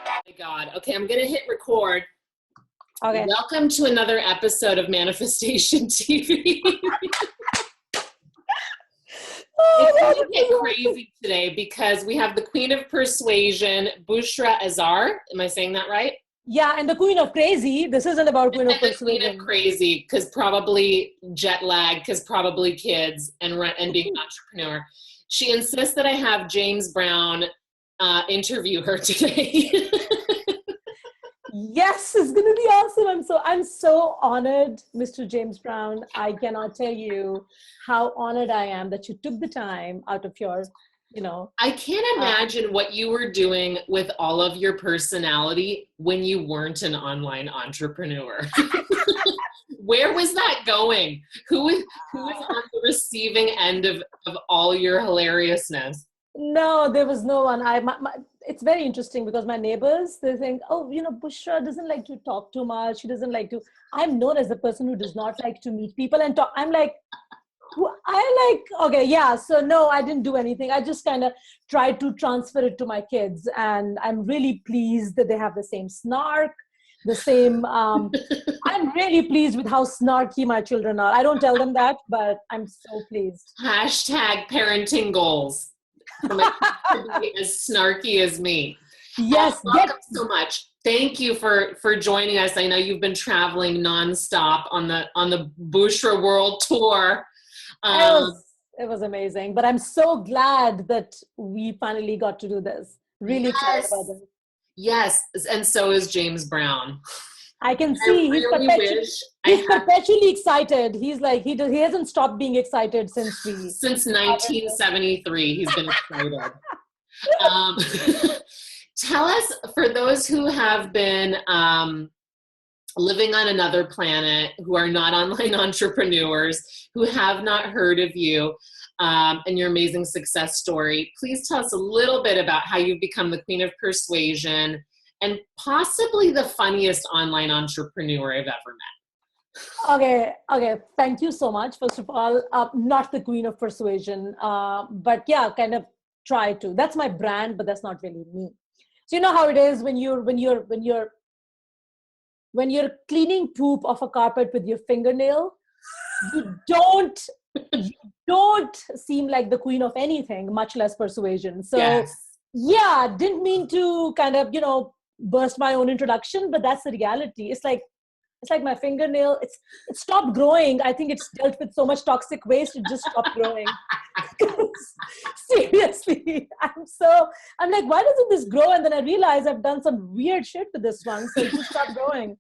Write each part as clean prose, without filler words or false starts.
My God. Okay, I'm gonna hit record. Okay. Welcome to another episode of Manifestation TV. It's gonna get crazy today because we have the Queen of Persuasion, Bushra Azhar. Am I saying that right? Yeah, and the Queen of Crazy. This isn't about Queen of And the Persuasion. Queen of Crazy, because probably jet lag, because probably kids, and being an entrepreneur. She insists that I have James Brown interview her today. Yes, it's gonna be awesome. I'm so honored, Mr. James Brown. I cannot tell you how honored I am that you took the time out of your, I can't imagine what you were doing with all of your personality when you weren't an online entrepreneur. Where was that going? Who is on the receiving end of all your hilariousness? No, there was no one. It's very interesting because my neighbors, they think, oh, Bushra doesn't like to talk too much. She doesn't like to. I'm known as the person who does not like to meet people and talk. Okay, yeah. So no, I didn't do anything. I just kind of tried to transfer it to my kids, and I'm really pleased that they have the same snark, the same. I'm really pleased with how snarky my children are. I don't tell them that, but I'm so pleased. Hashtag parenting goals. For my kids to be as snarky as me. Yes. Welcome so much. Thank you for joining us. I know you've been traveling nonstop on the Bushra World Tour. It was amazing, but I'm so glad that we finally got to do this. Really excited about this. Yes, and so is James Brown. I can see he's perpetually excited. He's like he hasn't stopped being excited since 1973. He's been excited. Tell us, for those who have been living on another planet, who are not online entrepreneurs, who have not heard of you and your amazing success story, please tell us a little bit about how you've become the Queen of Persuasion and possibly the funniest online entrepreneur I've ever met. Okay. Thank you so much. First of all, not the Queen of Persuasion, but yeah, kind of try to. That's my brand, but that's not really me. So you know how it is when you're cleaning poop off a carpet with your fingernail. You don't seem like the queen of anything, much less persuasion. So yes. Yeah, didn't mean to kind of burst my own introduction, but that's the reality. It's like my fingernail, it stopped growing. I think it's dealt with so much toxic waste, it just stopped growing. Seriously, I'm like, why doesn't this grow? And then I realized I've done some weird shit with this one, so it just stopped growing.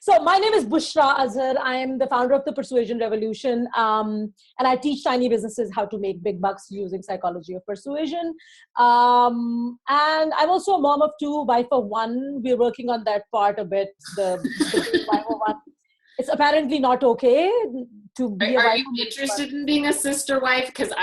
So my name is Bushra Azhar. I am the founder of the Persuasion Revolution, and I teach tiny businesses how to make big bucks using psychology of persuasion. And I'm also a mom of two, wife of one. We're working on that part a bit. The wife of one. It's apparently not okay to be a wife. Are you interested in being a sister wife? Because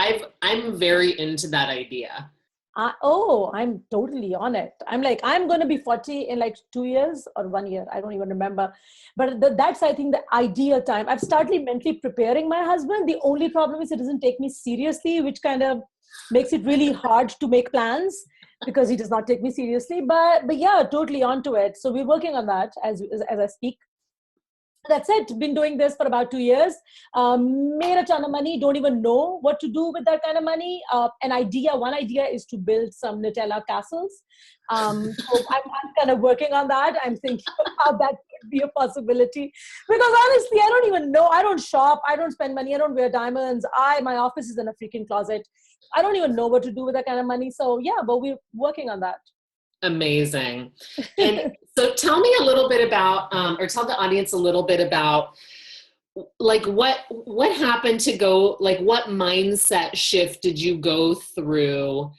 I'm very into that idea. I'm totally on it. I'm going to be 40 in like 2 years or 1 year. I don't even remember. But that's, I think, the ideal time. I've started mentally preparing my husband. The only problem is he doesn't take me seriously, which kind of makes it really hard to make plans because he does not take me seriously. But yeah, totally onto it. So we're working on that as I speak. That's it. Been doing this for about 2 years. Made a ton of money. Don't even know what to do with that kind of money. One idea is to build some Nutella castles. So I'm kind of working on that. I'm thinking how that could be a possibility. Because honestly, I don't even know. I don't shop. I don't spend money. I don't wear diamonds. My office is in a freaking closet. I don't even know what to do with that kind of money. So yeah, but we're working on that. Amazing. And so tell me a little bit about, or tell the audience a little bit about, like, what happened to go, like, what mindset shift did you go through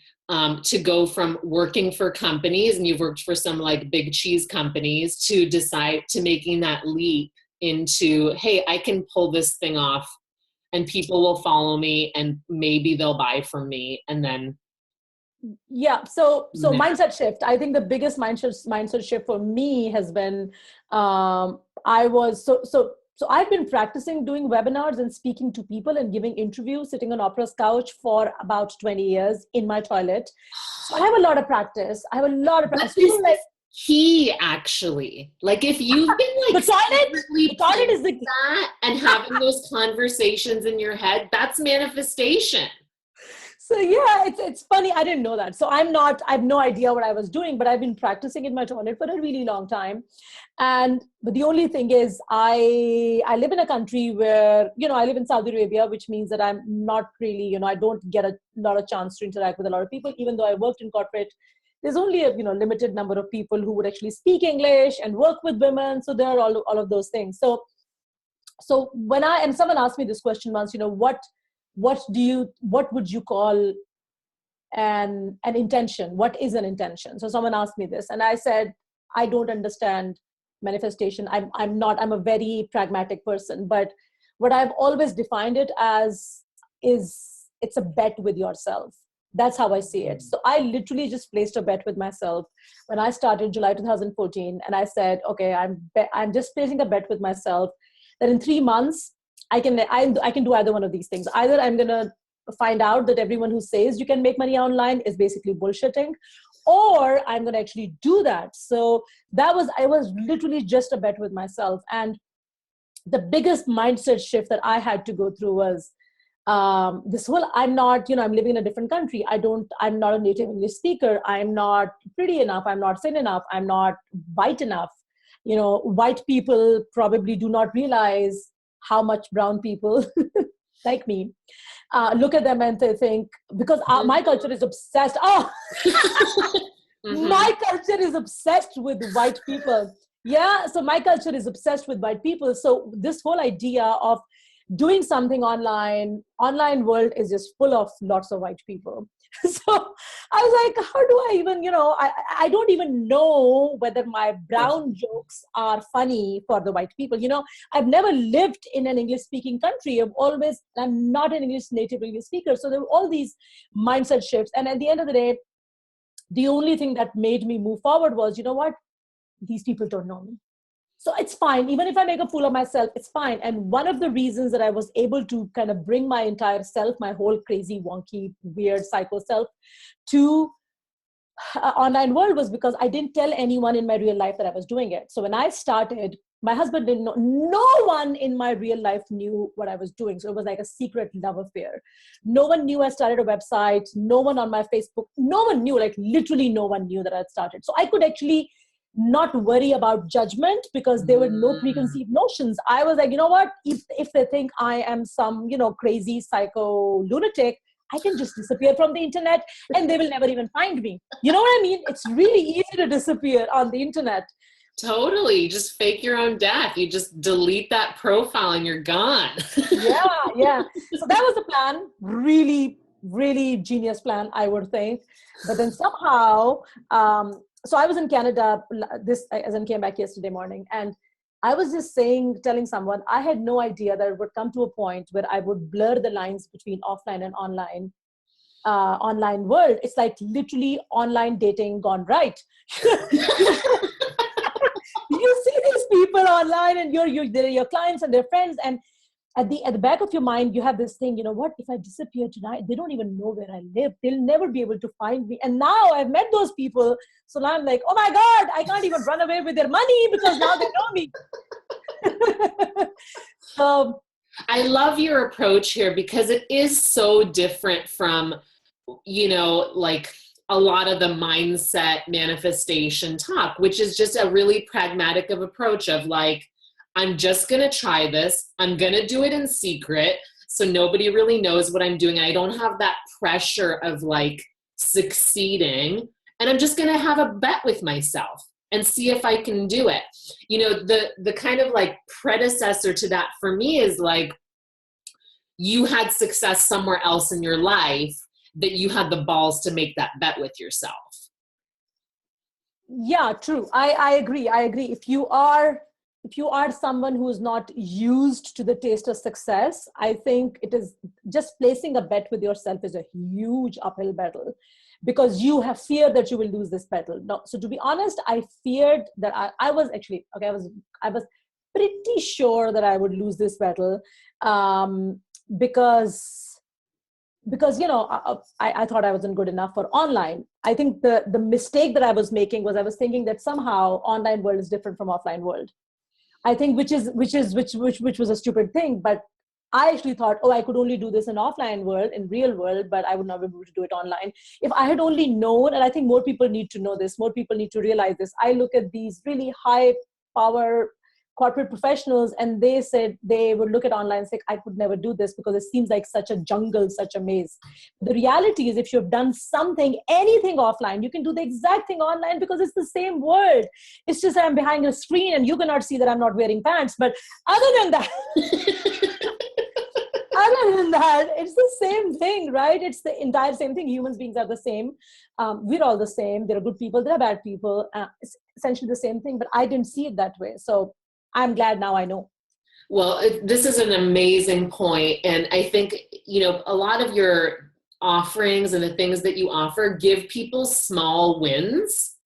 to go from working for companies, and you've worked for some like big cheese companies, to decide to making that leap into, hey, I can pull this thing off and people will follow me and maybe they'll buy from me, and then yeah. So mindset shift. I think the biggest mindset shift for me has been, I was so So I've been practicing doing webinars and speaking to people and giving interviews, sitting on Oprah's couch for about 20 years in my toilet. So I have a lot of practice. I have a lot of practice. People like key, actually. Like if you've been like the toilet is the that and having those conversations in your head, that's manifestation. So yeah, it's funny. I didn't know that. So I have no idea what I was doing, but I've been practicing in my toilet for a really long time. But the only thing is I live in a country where, I live in Saudi Arabia, which means that I'm not really, I don't get a lot of chance to interact with a lot of people, even though I worked in corporate. There's only a limited number of people who would actually speak English and work with women. So there are all of those things. So when someone asked me this question once, what would you call an intention? What is an intention? So someone asked me this, and I said, I don't understand manifestation. I'm a very pragmatic person, but what I've always defined it as is it's a bet with yourself. That's how I see it. So I literally just placed a bet with myself when I started July 2014, and I said, okay, I'm just placing a bet with myself that in 3 months I can do either one of these things. Either I'm gonna find out that everyone who says you can make money online is basically bullshitting, or I'm gonna actually do that. So I was literally just a bet with myself. And the biggest mindset shift that I had to go through was this whole, I'm living in a different country. I'm not a native English speaker. I'm not pretty enough. I'm not thin enough. I'm not white enough. White people probably do not realize how much brown people like me look at them and they think, because my culture is obsessed. My culture is obsessed with white people. Yeah, so my culture is obsessed with white people. So this whole idea of doing something online world is just full of lots of white people. So I was like, how do I even, I don't even know whether my brown jokes are funny for the white people. I've never lived in an English speaking country. I'm not an native English speaker. So there were all these mindset shifts. And at the end of the day, the only thing that made me move forward was, you know what? These people don't know me. So it's fine. Even if I make a fool of myself, it's fine. And one of the reasons that I was able to kind of bring my entire self, my whole crazy, wonky, weird, psycho self to online world was because I didn't tell anyone in my real life that I was doing it. So when I started, my husband didn't know, no one in my real life knew what I was doing. So it was like a secret love affair. No one knew I started a website. No one on my Facebook, no one knew, like literally no one knew that I had started. So I could actually not worry about judgment because there were no preconceived notions. I was like, you know what? If they think I am some, crazy psycho lunatic, I can just disappear from the internet and they will never even find me. You know what I mean? It's really easy to disappear on the internet. Totally. Just fake your own death. You just delete that profile and you're gone. Yeah. So that was the plan. Really, really genius plan, I would think. But then somehow, so I was in Canada, as I came back yesterday morning, and I was just telling someone, I had no idea that it would come to a point where I would blur the lines between offline and online world. It's like literally online dating gone right. You see these people online and they're your clients and their friends, and at the back of your mind, you have this thing, what, if I disappear tonight, they don't even know where I live. They'll never be able to find me. And now I've met those people. So now I'm like, oh my God, I can't even run away with their money because now they know me. I love your approach here because it is so different from, like a lot of the mindset manifestation talk, which is just a really pragmatic of approach of like, I'm just going to try this. I'm going to do it in secret. So nobody really knows what I'm doing. I don't have that pressure of like succeeding. And I'm just going to have a bet with myself and see if I can do it. The kind of like predecessor to that for me is like, you had success somewhere else in your life that you had the balls to make that bet with yourself. Yeah, true. I agree. If you are someone who is not used to the taste of success, I think it is just placing a bet with yourself is a huge uphill battle because you have fear that you will lose this battle. No, so to be honest, I feared that I was actually, okay, I was pretty sure that I would lose this battle, because I thought I wasn't good enough for online. I think the mistake that I was making was I was thinking that somehow online world is different from offline world. I think which was a stupid thing, but I actually thought, oh, I could only do this in offline world, in real world, but I would not be able to do it online. If I had only known, and I think more people need to know this, more people need to realize this. I look at these really high power corporate professionals, and they said they would look at online and say, I could never do this because it seems like such a jungle, such a maze. The reality is, if you've done something, anything offline, you can do the exact thing online because it's the same world. It's just that I'm behind a screen and you cannot see that I'm not wearing pants. But other than that, it's the same thing, right? It's the entire same thing. Humans beings are the same. We're all the same. There are good people, there are bad people. It's essentially the same thing, but I didn't see it that way. So I'm glad now I know. Well, this is an amazing point. And I think, a lot of your offerings and the things that you offer give people small wins,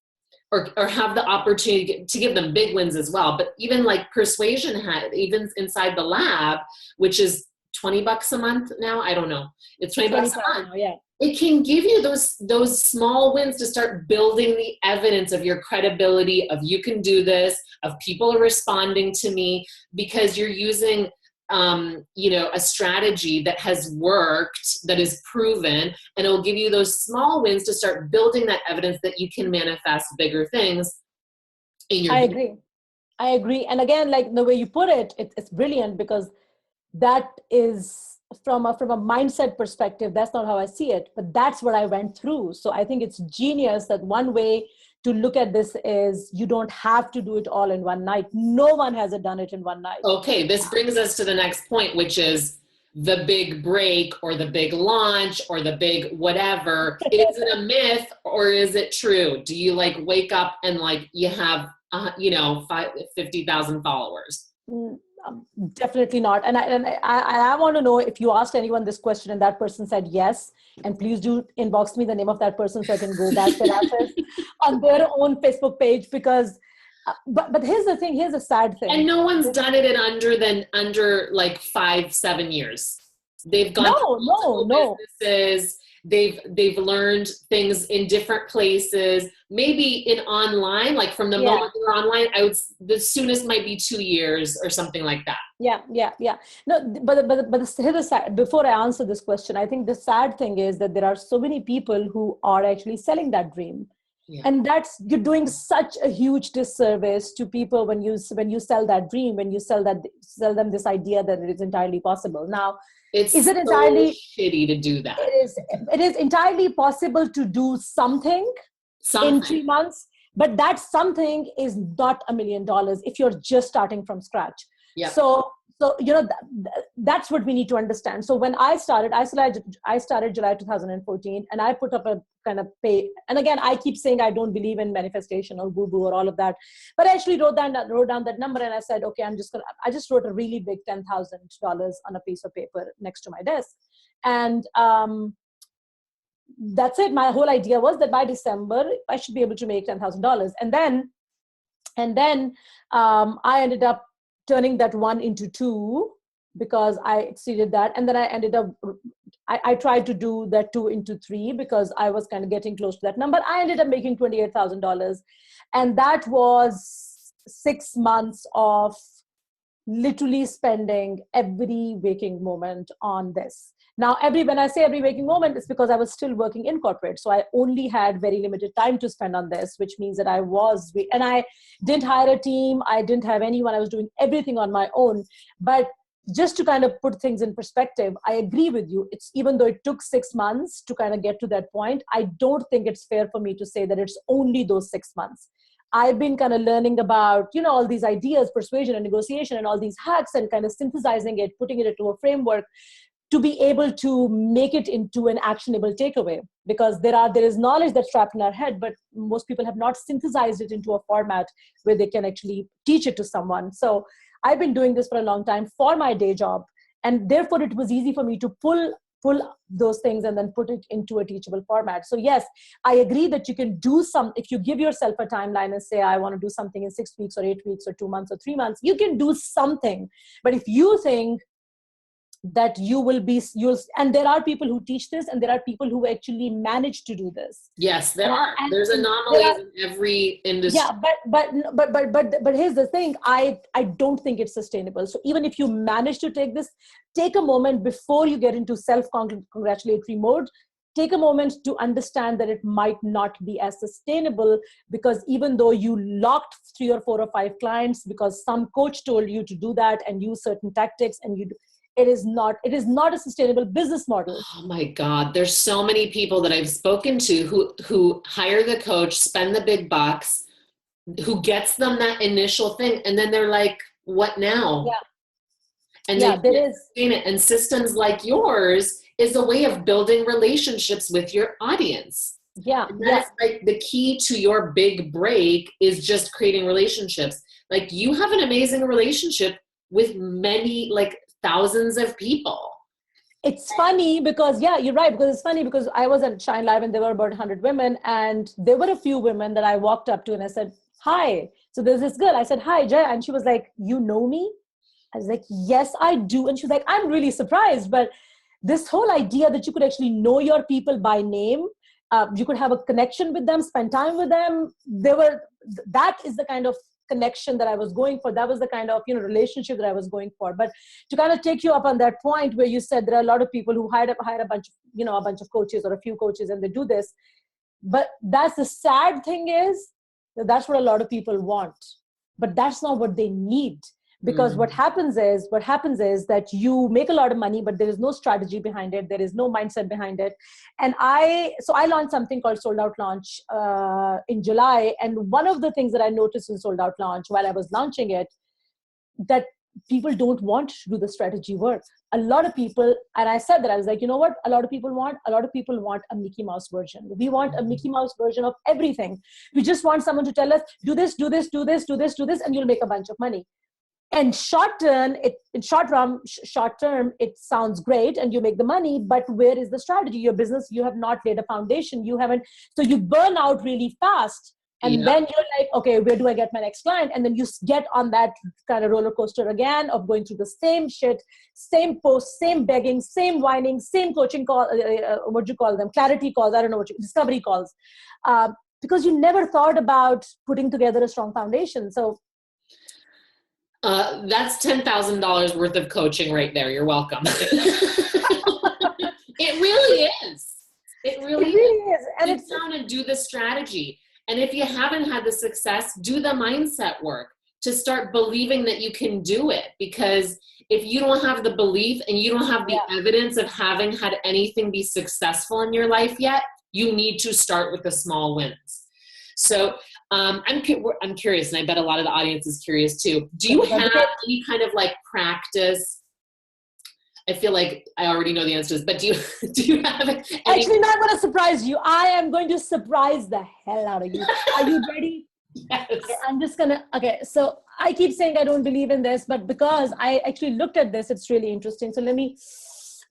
or have the opportunity to give them big wins as well. But even like Persuasion had, even inside the lab, which is $20 a month now, I don't know. It's $20 a month. Now, yeah. It can give you those small wins to start building the evidence of your credibility, of you can do this, of people are responding to me, because you're using a strategy that has worked, that is proven, and it will give you those small wins to start building that evidence that you can manifest bigger things in your I agree. And again, like the way you put it, it's brilliant, because that is from a mindset perspective, that's not how I see it, but that's what I went through. So I think it's genius that one way to look at this is you don't have to do it all in one night. No one has done it in one night. Okay, this brings us to the next point, which is the big break or the big launch or the big whatever. Is it a myth or is it true? Do you like wake up and like you have 50,000 followers? Definitely not. And I want to know, if you asked anyone this question and that person said yes, and please do inbox me the name of that person so I can go back to that on their own Facebook page, because but here's the thing, here's a sad thing. And no one's done it in under like 5-7 years. They've gone to businesses. They've learned things in different places, maybe in online, like from the moment they're online, the soonest might be 2 years or something like that. Yeah. No, but here's the sad, before I answer this question, I think the sad thing is that there are so many people who are actually selling that dream. Yeah. And you're doing such a huge disservice to people when you sell that dream, when you sell them this idea that it is entirely possible. Now, is it entirely shitty to do that? It is entirely possible to do something in 3 months, but that something is not $1 million if you're just starting from scratch. Yeah. So that's what we need to understand. So when I started July 2014, and I put up a kind of pay. And again, I keep saying I don't believe in manifestation or woo-woo or all of that, but I actually wrote down that number, and I said, okay, I just wrote a really big $10,000 on a piece of paper next to my desk, and that's it. My whole idea was that by December I should be able to make $10,000, and then I ended up turning that 1 into 2 because I exceeded that. And then I ended up, I tried to do that 2 into 3 because I was kind of getting close to that number. I ended up making $28,000. And that was 6 months of literally spending every waking moment on this. Now, when I say every waking moment, it's because I was still working in corporate. So I only had very limited time to spend on this, which means that I didn't hire a team. I didn't have anyone. I was doing everything on my own. But just to kind of put things in perspective, I agree with you. Even though it took 6 months to kind of get to that point, I don't think it's fair for me to say that it's only those 6 months. I've been kind of learning about, all these ideas, persuasion and negotiation and all these hacks, and kind of synthesizing it, putting it into a framework to be able to make it into an actionable takeaway, because there is knowledge that's trapped in our head, but most people have not synthesized it into a format where they can actually teach it to someone. So I've been doing this for a long time for my day job, and therefore it was easy for me to pull pull those things and then put it into a teachable format. So yes, I agree that you can do if you give yourself a timeline and say, I want to do something in 6 weeks or 8 weeks or 2 months or 3 months, you can do something. But if you think that and there are people who teach this, and there are people who actually manage to do this. Yes, there are. There's anomalies in every industry. Yeah, but here's the thing. I don't think it's sustainable. So even if you manage to take a moment before you get into self-congratulatory mode. Take a moment to understand that it might not be as sustainable, because even though you locked 3 or 4 or 5 clients because some coach told you to do that and use certain tactics, and it is not a sustainable business model. Oh my God. There's so many people that I've spoken to who hire the coach, spend the big bucks, who gets them that initial thing. And then they're like, what now? Yeah. And there is. And systems like yours is a way of building relationships with your audience. Yeah. And that's like the key to your big break, is just creating relationships. Like, you have an amazing relationship with many, like, thousands of people. It's funny because, yeah, you're right. Because it's funny because I was at Shine Live and there were about 100 women, and there were a few women that I walked up to and I said, hi. So there's this girl, I said, hi, Jaya. And she was like, you know me? I was like, yes, I do. And she was like, I'm really surprised. But this whole idea that you could actually know your people by name, you could have a connection with them, spend time with them. That is the kind of connection that I was going for. That was the kind of, relationship that I was going for. But to kind of take you up on that point where you said there are a lot of people who hire a bunch of coaches or a few coaches, and they do this. But that's the sad thing, is that that's what a lot of people want, but that's not what they need. Because what happens is that you make a lot of money, but there is no strategy behind it. There is no mindset behind it. And I launched something called Sold Out Launch in July. And one of the things that I noticed in Sold Out Launch while I was launching it, that people don't want to do the strategy work. A lot of people, and I said that, I was like, you know what? A lot of people want a Mickey Mouse version. We want a Mickey Mouse version of everything. We just want someone to tell us, do this, do this, do this, do this, do this, and you'll make a bunch of money. And short term, it sounds great and you make the money, but where is the strategy? Your business, you have not laid a foundation. You haven't, so you burn out really fast. And then you're like, okay, where do I get my next client? And then you get on that kind of roller coaster again of going through the same shit, same posts, same begging, same whining, same coaching call, what do you call them? Clarity calls, I don't know discovery calls. Because you never thought about putting together a strong foundation. So that's $10,000 worth of coaching right there. You're welcome. It really is. It really is. And it's down and do the strategy. And if you haven't had the success, do the mindset work to start believing that you can do it. Because if you don't have the belief and you don't have the evidence of having had anything be successful in your life yet, you need to start with the small wins. So I'm curious, and I bet a lot of the audience is curious too. Do you have any kind of like practice? I feel like I already know the answers, but do you have any? Actually, no, I'm going to surprise you. I am going to surprise the hell out of you. Are you ready? Yes. Okay, I'm just going to, okay. So I keep saying I don't believe in this, but because I actually looked at this, it's really interesting. So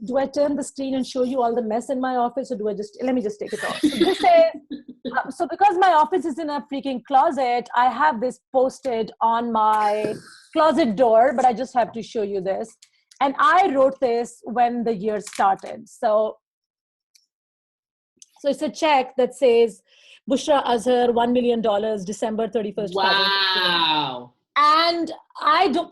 do I turn the screen and show you all the mess in my office, or let me just take it off. So this is, so because my office is in a freaking closet, I have this posted on my closet door, but I just have to show you this. And I wrote this when the year started. So it's a check that says Bushra Azhar, $1 million, December 31st. Wow. And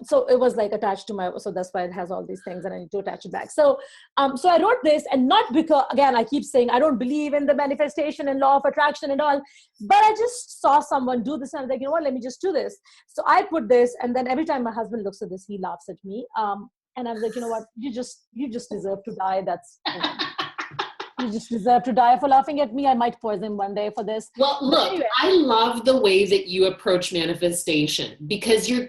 so it was like attached to so that's why it has all these things and I need to attach it back. So I wrote this, and not because, again, I keep saying I don't believe in the manifestation and law of attraction and all, but I just saw someone do this and I was like, you know what, let me just do this. So I put this, and then every time my husband looks at this, he laughs at me. And I was like, you know what, you just deserve to die. You just deserve to die for laughing at me. I might poison one day for this. Well, look, anyway. I love the way that you approach manifestation, because you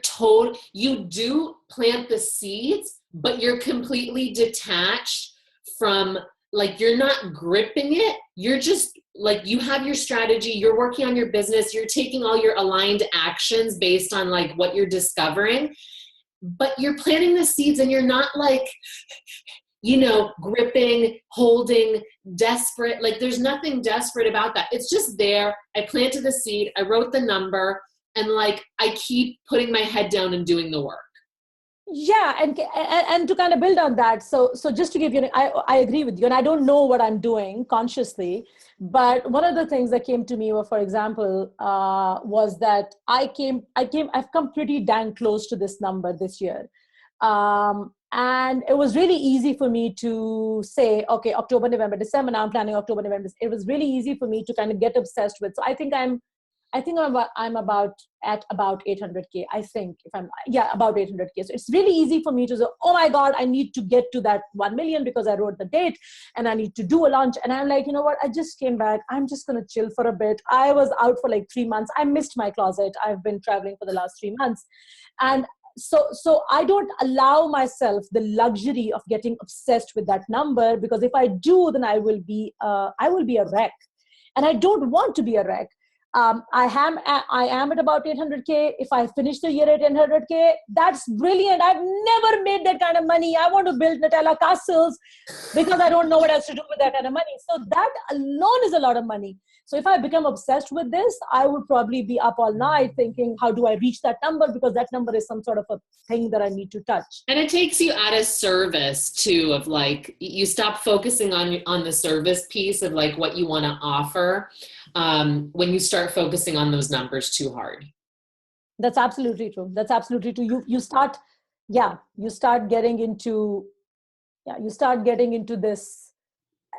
do plant the seeds, but you're completely detached from, like, you're not gripping it. You're just like, you have your strategy, you're working on your business, you're taking all your aligned actions based on like what you're discovering, but you're planting the seeds and you're not like, gripping, holding, desperate. Like there's nothing desperate about that. It's just there. I planted the seed. I wrote the number, and like I keep putting my head down and doing the work. Yeah, and to kind of build on that, so just to give you, I agree with you, and I don't know what I'm doing consciously, but one of the things that came to me, for example, was that I've come pretty dang close to this number this year, and it was really easy for me to say, okay, October, November, December. Now I'm planning October, November. It was really easy for me to kind of get obsessed with. So I think I'm about at about 800K. I think about 800K. So it's really easy for me to say, oh my God, I need to get to that 1 million because I wrote the date and I need to do a launch. And I'm like, you know what? I just came back. I'm just going to chill for a bit. I was out for like 3 months. I missed my closet. I've been traveling for the last 3 months. And so I don't allow myself the luxury of getting obsessed with that number, because if I do, then I will be a wreck. And I don't want to be a wreck. I am at about 800K. If I finish the year at 800K, that's brilliant. I've never made that kind of money. I want to build Nutella castles because I don't know what else to do with that kind of money. So that alone is a lot of money. So if I become obsessed with this, I would probably be up all night thinking, how do I reach that number? Because that number is some sort of a thing that I need to touch. And it takes you out of service too, of like, you stop focusing on the service piece of like what you want to offer. When you start focusing on those numbers too hard. That's absolutely true. You start getting into this,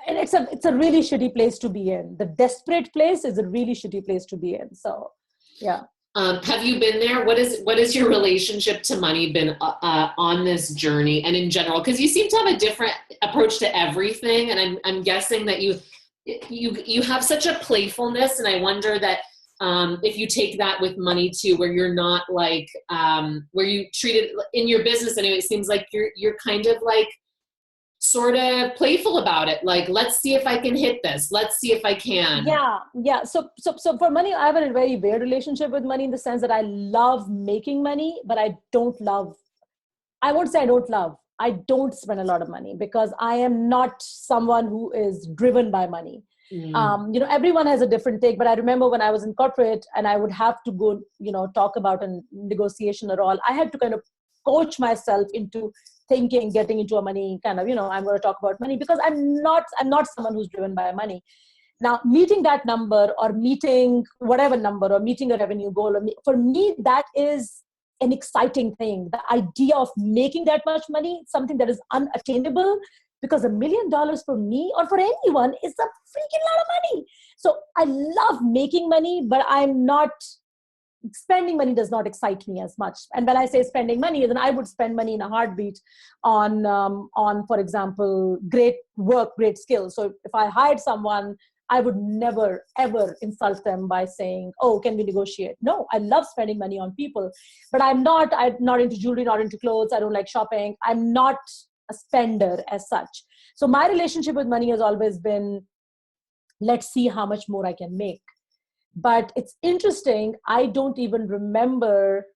and it's a really shitty place to be in. The desperate place is a really shitty place to be in. So, yeah. Have you been there? What is your relationship to money been on this journey and in general? Because you seem to have a different approach to everything, and I'm guessing that you have such a playfulness, and I wonder that if you take that with money too, where you're not like where you treat it in your business anyway, it seems like you're kind of like sort of playful about it, like, let's see if I can hit this, let's see if I can. So for money, I have a very weird relationship with money, in the sense that I love making money, but I don't spend a lot of money, because I am not someone who is driven by money. Everyone has a different take, but I remember when I was in corporate and I would have to go, talk about a negotiation or all, I had to kind of coach myself into getting into a money kind of, I'm going to talk about money, because I'm not someone who's driven by money. Now, meeting that number, or meeting whatever number, or meeting a revenue goal, for me, that is an exciting thing. The idea of making that much money, something that is unattainable, because $1 million for me or for anyone is a freaking lot of money. So I love making money, but spending money does not excite me as much. And when I say spending money, then I would spend money in a heartbeat on, for example, great work, great skills. So if I hired someone, I would never, ever insult them by saying, oh, can we negotiate? No, I love spending money on people, but I'm not into jewelry, not into clothes. I don't like shopping. I'm not a spender as such. So my relationship with money has always been, let's see how much more I can make. But it's interesting, I don't even remember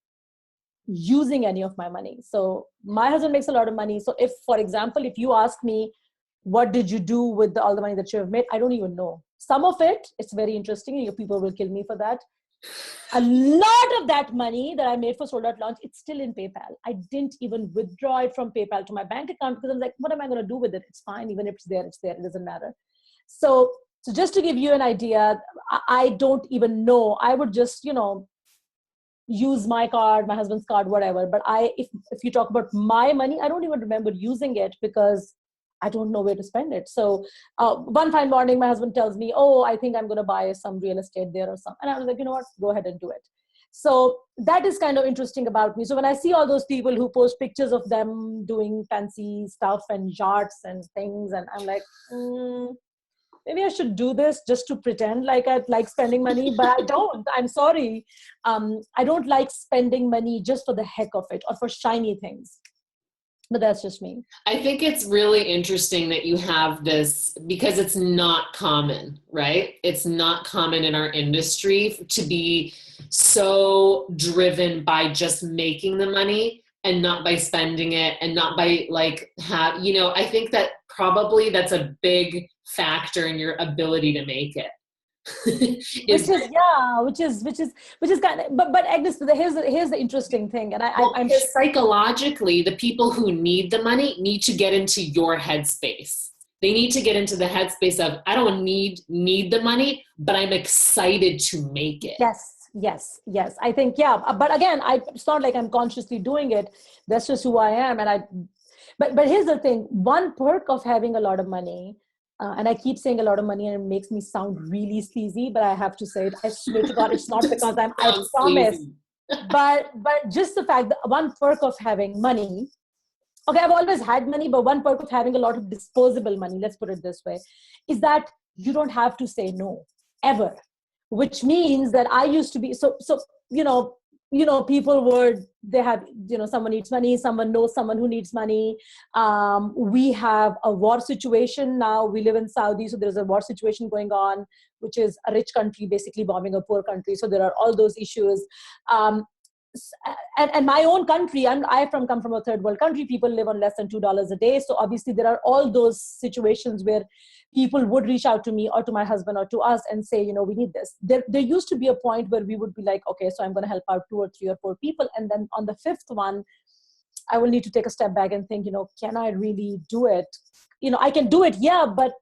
using any of my money. So my husband makes a lot of money. So if, for example, if you ask me, what did you do with all the money that you have made? I don't even know. Some of it, it's very interesting. You people will kill me for that. A lot of that money that I made for Sold Out Launch, it's still in PayPal. I didn't even withdraw it from PayPal to my bank account, because I'm like, what am I going to do with it? It's fine. Even if it's there, it's there. It doesn't matter. So just to give you an idea, I don't even know. I would just, use my card, my husband's card, whatever. But if you talk about my money, I don't even remember using it, because I don't know where to spend it. So one fine morning, my husband tells me, oh, I think I'm going to buy some real estate there or something. And I was like, you know what, go ahead and do it. So that is kind of interesting about me. So when I see all those people who post pictures of them doing fancy stuff and yachts and things, and I'm like, maybe I should do this just to pretend like I like spending money, but I don't. I'm sorry. I don't like spending money just for the heck of it or for shiny things. But that's just me. I think it's really interesting that you have this, because it's not common, right? It's not common in our industry to be so driven by just making the money and not by spending it and not by like I think that probably that's a big factor in your ability to make it. which is kind of, but Agnes, here's the interesting thing, and I'm because psychologically, the people who need the money need to get into your headspace. They need to get into the headspace of, I don't need the money, but I'm excited to make it. Yes. I think, but again, it's not like I'm consciously doing it. That's just who I am. But here's the thing. One perk of having a lot of money, and I keep saying a lot of money and it makes me sound really sleazy, but I have to say it. I swear to God, it's not because I promise. but just the fact that one perk of having money, okay, I've always had money, but one perk of having a lot of disposable money, let's put it this way, is that you don't have to say no ever, which means that I used to be, people they have, someone needs money, someone knows someone who needs money. We have a war situation now. We live in Saudi, so there's a war situation going on, which is a rich country basically bombing a poor country. So there are all those issues. And my own country, I come from a third world country. People live on less than $2 a day. So obviously there are all those situations where people would reach out to me or to my husband or to us and say, we need this. There used to be a point where we would be like, okay, so I'm going to help out 2 or 3 or 4 people. And then on the 5th one, I will need to take a step back and think, can I really do it? I can do it. Yeah, but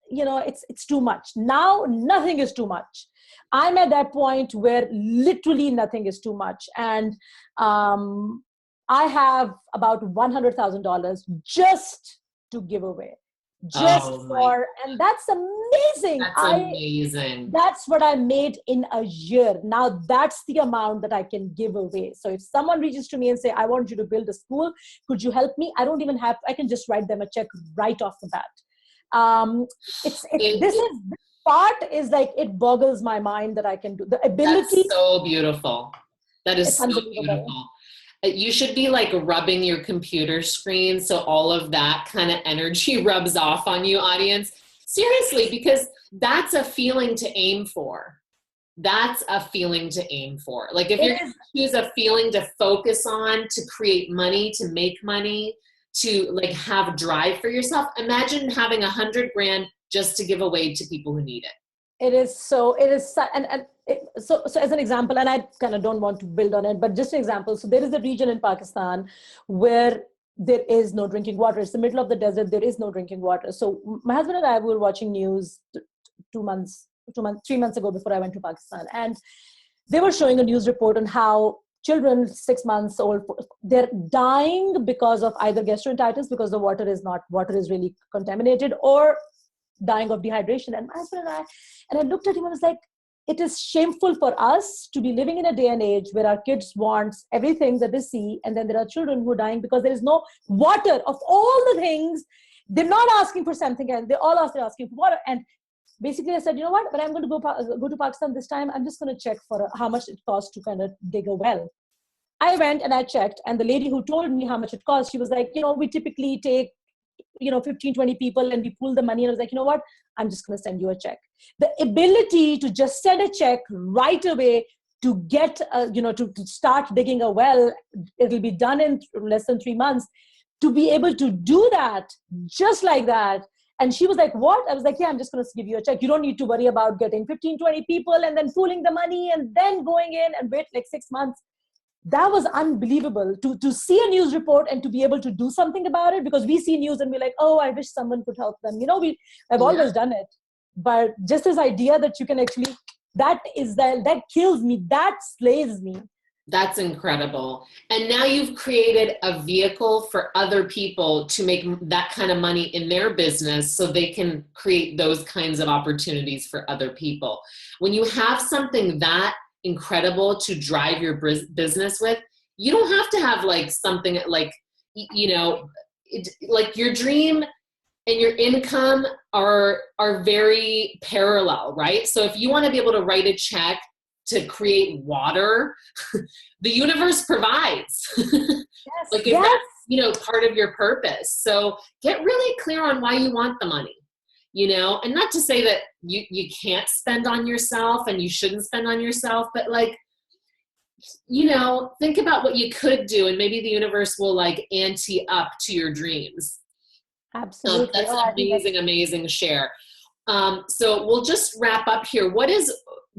it's too much. Now, nothing is too much. I'm at that point where literally nothing is too much. And I have about $100,000 just to give away. And that's amazing. Amazing. That's what I made in a year. Now that's the amount that I can give away. So if someone reaches to me and say, I want you to build a school, could you help me? I don't even have, I can just write them a check right off the bat. This part is like, it boggles my mind that I can do the ability. That's so beautiful. That is so beautiful. You should be like rubbing your computer screen so all of that kind of energy rubs off on you, audience. Seriously, because that's a feeling to aim for. That's a feeling to aim for. Like if you're going to choose a feeling to focus on, to create money, to make money, to like have drive for yourself, imagine having $100,000 just to give away to people who need it. So as an example, and I kind of don't want to build on it, but just an example. So there is a region in Pakistan where there is no drinking water. It's the middle of the desert. There is no drinking water. So my husband and I were watching news 3 months ago before I went to Pakistan. And they were showing a news report on how children 6 months old, they're dying because of either gastroenteritis, because the water is really contaminated, or dying of dehydration. And my husband and I looked at him and was like, it is shameful for us to be living in a day and age where our kids want everything that they see, and then there are children who are dying because there is no water. Of all the things, they're not asking for something, and they're asking for water. And basically I said, you know what, but I'm going to go to Pakistan this time. I'm just going to check for how much it costs to kind of dig a well. I went and I checked, and the lady who told me how much it cost, she was like, we typically take 15, 20 people and we pool the money. And I was like, you know what? I'm just going to send you a check. The ability to just send a check right away to get, to start digging a well, it'll be done in less than 3 months. To be able to do that just like that. And she was like, what? I was like, yeah, I'm just going to give you a check. You don't need to worry about getting 15, 20 people and then pooling the money and then going in and wait like 6 months. That was unbelievable to see a news report and to be able to do something about it, because we see news and we're like, oh, I wish someone could help them. I've always done it. But just this idea that you can actually, that kills me. That slays me. That's incredible. And now you've created a vehicle for other people to make that kind of money in their business so they can create those kinds of opportunities for other people. When you have something that incredible to drive your business with, you don't have to have like something like, like your dream and your income are very parallel, right? So if you want to be able to write a check to create water, the universe provides. Yes, like if that's, part of your purpose. So get really clear on why you want the money. And not to say that you can't spend on yourself and you shouldn't spend on yourself, but like, think about what you could do, and maybe the universe will like ante up to your dreams. Absolutely. That's an amazing share. So we'll just wrap up here.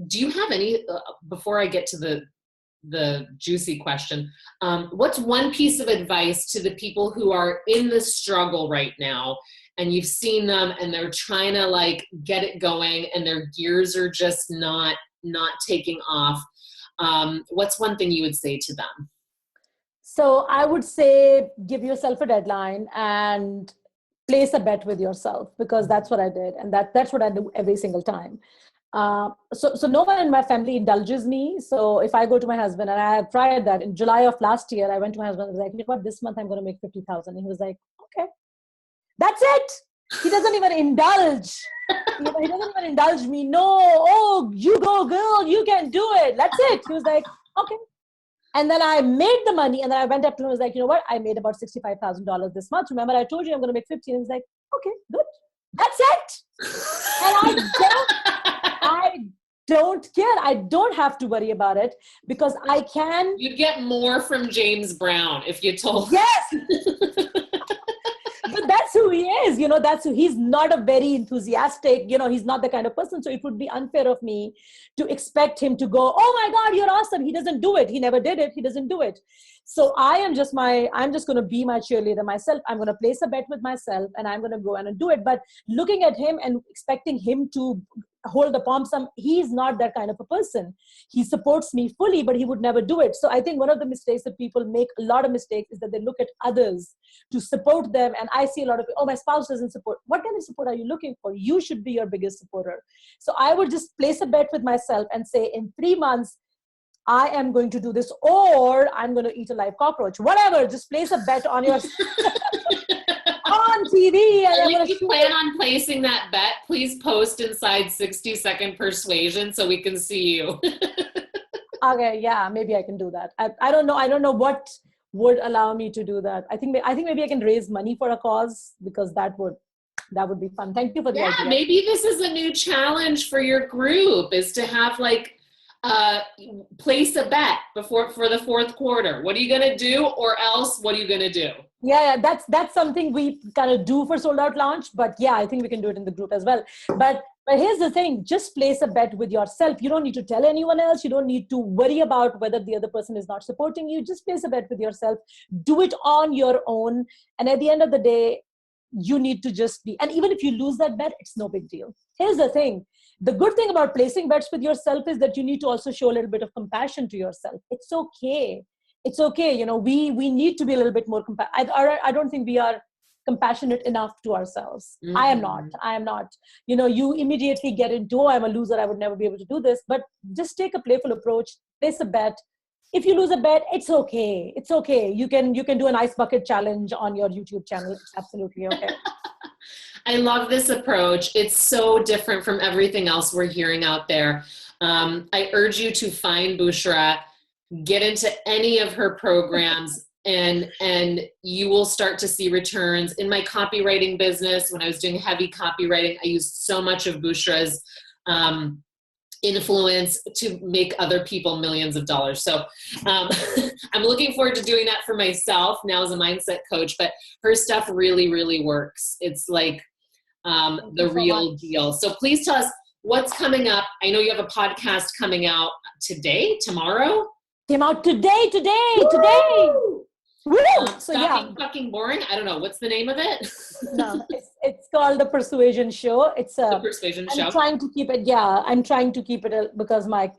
Do you have any, before I get to the juicy question, what's one piece of advice to the people who are in the struggle right now, and you've seen them and they're trying to like get it going and their gears are just not taking off? What's one thing you would say to them? So I would say give yourself a deadline and place a bet with yourself, because that's what I did. And that's what I do every single time. So no one in my family indulges me. So if I go to my husband, and I have tried that in July of last year, I went to my husband and was like, you know what, this month I'm going to make 50,000. And he was like, okay, that's it. He doesn't even indulge. He doesn't even indulge me. No, oh, you go girl, you can do it. That's it. He was like, okay. And then I made the money, and then I went up to him and was like, you know what? I made about $65,000 this month. Remember, I told you I'm going to make 50. And he was like, okay, good. That's it. And I don't care. I don't have to worry about it, because I can. You'd get more from James Brown if you told. Yes. But that's who he is, he's not a very enthusiastic, he's not the kind of person. So it would be unfair of me to expect him to go, oh my God, you're awesome. He doesn't do it. He never did it. He doesn't do it. So I'm just going to be my cheerleader myself. I'm going to place a bet with myself, and I'm going to go and do it. But looking at him and expecting him to hold the pom sum, he's not that kind of a person. He supports me fully, but he would never do it. So I think one of the mistakes that people make, a lot of mistakes, is that they look at others to support them. And I see a lot of, oh, my spouse doesn't support. What kind of support are you looking for? You should be your biggest supporter. So I would just place a bet with myself and say, in 3 months, I am going to do this, or I'm going to eat a live cockroach. Whatever, just place a bet on your on TV. And if you plan on placing that bet, please post inside 60-second persuasion so we can see you. Okay, yeah, maybe I can do that. I don't know. I don't know what would allow me to do that. I think maybe I can raise money for a cause, because that would be fun. Thank you for the idea. Yeah, maybe this is a new challenge for your group, is to have like place a bet for the fourth quarter. What are you going to do? Or else, what are you going to do? Yeah, that's something we kind of do for Sold Out Launch. But yeah, I think we can do it in the group as well. But here's the thing, just place a bet with yourself. You don't need to tell anyone else. You don't need to worry about whether the other person is not supporting you. Just place a bet with yourself. Do it on your own. And at the end of the day, you need to just be, and even if you lose that bet, it's no big deal. Here's the thing. The good thing about placing bets with yourself is that you need to also show a little bit of compassion to yourself. It's okay. It's okay. We need to be a little bit more I don't think we are compassionate enough to ourselves. Mm-hmm. I am not. You immediately get into, oh, I'm a loser, I would never be able to do this. But just take a playful approach, place a bet. If you lose a bet, it's okay. It's okay. You can do an ice bucket challenge on your YouTube channel. It's absolutely okay. I love this approach. It's so different from everything else we're hearing out there. I urge you to find Bushra, get into any of her programs, and you will start to see returns. In my copywriting business, when I was doing heavy copywriting, I used so much of Bushra's influence to make other people millions of dollars. So I'm looking forward to doing that for myself now as a mindset coach, but her stuff really, really works. It's like the real deal. So please tell us what's coming up. I know you have a podcast coming out tomorrow? Came out today. Woo! So fucking boring. I don't know. What's the name of it? No, it's called The Persuasion Show. It's The Persuasion Show. I'm trying to keep it. Yeah, I'm trying to keep it because my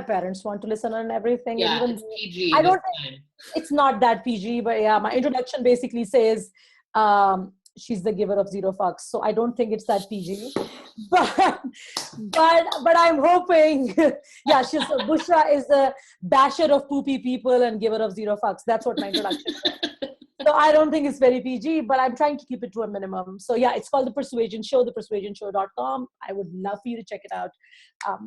parents want to listen on everything. Yeah, it's PG. I don't think it's not that PG, but yeah, my introduction basically says she's the giver of zero fucks. So I don't think it's that PG, but I'm hoping. Yeah, Bushra is the basher of poopy people and giver of zero fucks. That's what my introduction is. So I don't think it's very PG, but I'm trying to keep it to a minimum. So yeah, it's called The Persuasion Show, thepersuasionshow.com. I would love for you to check it out.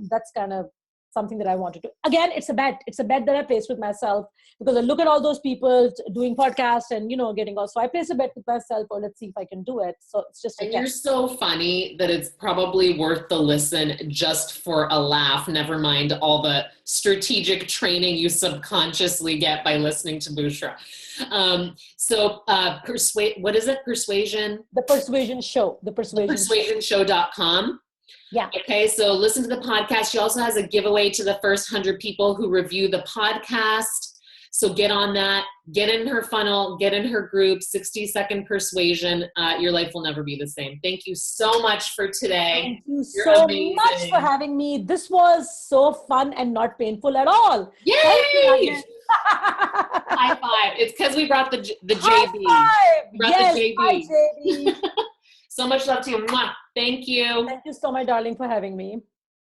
That's kind of something that I wanted to. Again, it's a bet. It's a bet that I placed with myself because I look at all those people doing podcasts and, getting all. So I place a bet with myself, or let's see if I can do it. So it's just a And bet. you're so funny that it's probably worth the listen just for a laugh. Never mind all the strategic training you subconsciously get by listening to Bushra. What is it? Persuasion? The Persuasion Show. The Persuasion Show.com. Yeah. Okay, so listen to the podcast. She also has a giveaway to the first 100 people who review the podcast. So get on that, get in her funnel, get in her group, 60-second persuasion. Your life will never be the same. Thank you so much for today. Thank you You're so amazing. much for having me. This was so fun and not painful at all. Yay! Thank you, Agnes. High five. It's because we brought the JB. High five. Yes, the JB. hi, JB. So much love to you. Mwah. Thank you. Thank you so much, darling, for having me.